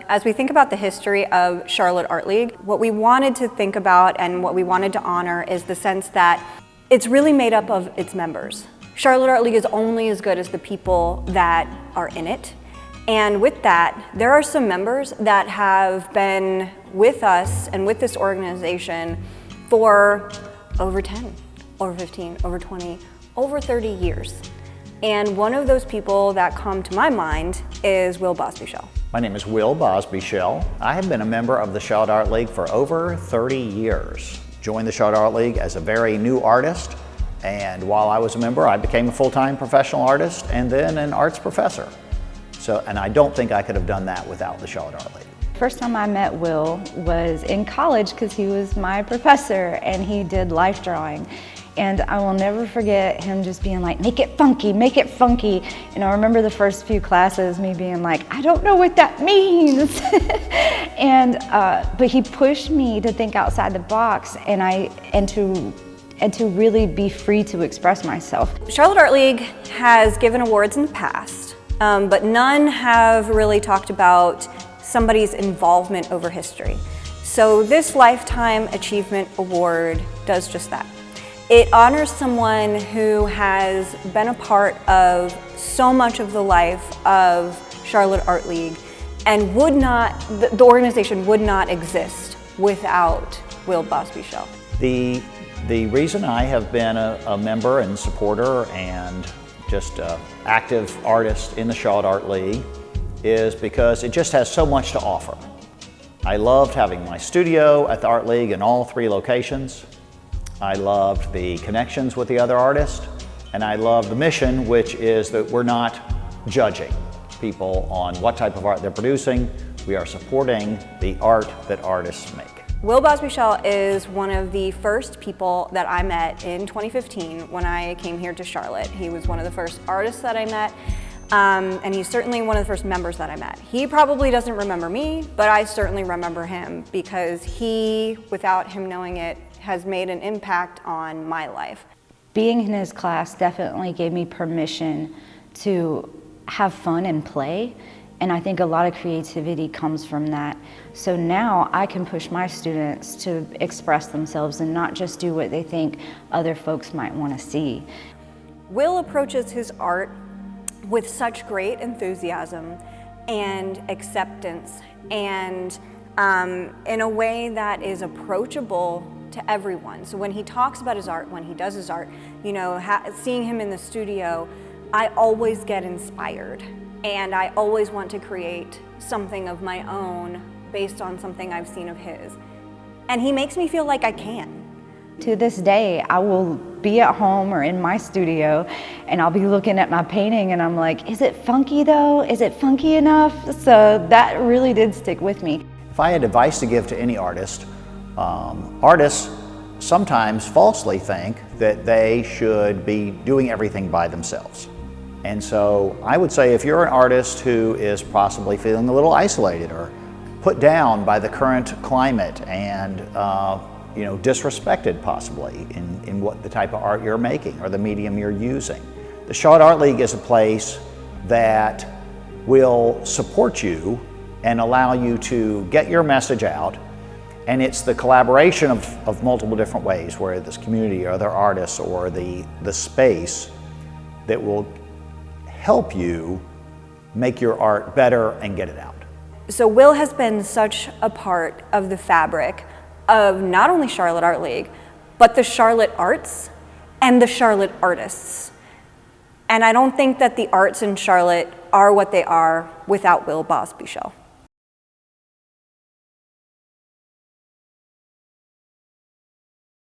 As we think about the history of Charlotte Art League, what we wanted to think about and what we wanted to honor is the sense that it's really made up of its members. Charlotte Art League is only as good as the people that are in it. And with that, there are some members that have been with us and with this organization for over 10, over 15, over 20, over 30 years. And one of those people that come to my mind is Wil Bosbyshell. My name is Wil Bosbyshell. I have been a member of the Charlotte Art League for over 30 years. Joined the Charlotte Art League as a very new artist, and while I was a member, I became a full-time professional artist and then an arts professor. And I don't think I could have done that without the Charlotte Art League. First time I met Wil was in college because he was my professor and he did life drawing. And I will never forget him just being like, make it funky, make it funky. And I remember the first few classes, me being like, I don't know what that means. But he pushed me to think outside the box and to really be free to express myself. Charlotte Art League has given awards in the past, but none have really talked about somebody's involvement over history. So this Lifetime Achievement Award does just that. It honors someone who has been a part of so much of the life of Charlotte Art League and the organization would not exist without Wil Bosbyshell. The reason I have been a member and supporter and just an active artist in the Charlotte Art League is because it just has so much to offer. I loved having my studio at the Art League in all 3 locations. I loved the connections with the other artists, and I love the mission, which is that we're not judging people on what type of art they're producing. We are supporting the art that artists make. Wil Bosbyshell is one of the first people that I met in 2015 when I came here to Charlotte. He was one of the first artists that I met, and he's certainly one of the first members that I met. He probably doesn't remember me, but I certainly remember him because he, without him knowing it, has made an impact on my life. Being in his class definitely gave me permission to have fun and play, and I think a lot of creativity comes from that. So now I can push my students to express themselves and not just do what they think other folks might want to see. Wil approaches his art with such great enthusiasm and acceptance and in a way that is approachable to everyone. So when he talks about his art, when he does his art, you know, seeing him in the studio, I always get inspired and I always want to create something of my own based on something I've seen of his. And he makes me feel like I can. To this day, I will be at home or in my studio and I'll be looking at my painting and I'm like, is it funky though? Is it funky enough? So that really did stick with me. If I had advice to give to any artist, artists sometimes falsely think that they should be doing everything by themselves. And so I would say if you're an artist who is possibly feeling a little isolated or put down by the current climate and disrespected possibly in what the type of art you're making or the medium you're using, the Charlotte Art League is a place that will support you and allow you to get your message out. And it's the collaboration of multiple different ways, where this community or other artists or the space that will help you make your art better and get it out. So Wil has been such a part of the fabric of not only Charlotte Art League, but the Charlotte arts and the Charlotte artists. And I don't think that the arts in Charlotte are what they are without Wil Bosbyshell.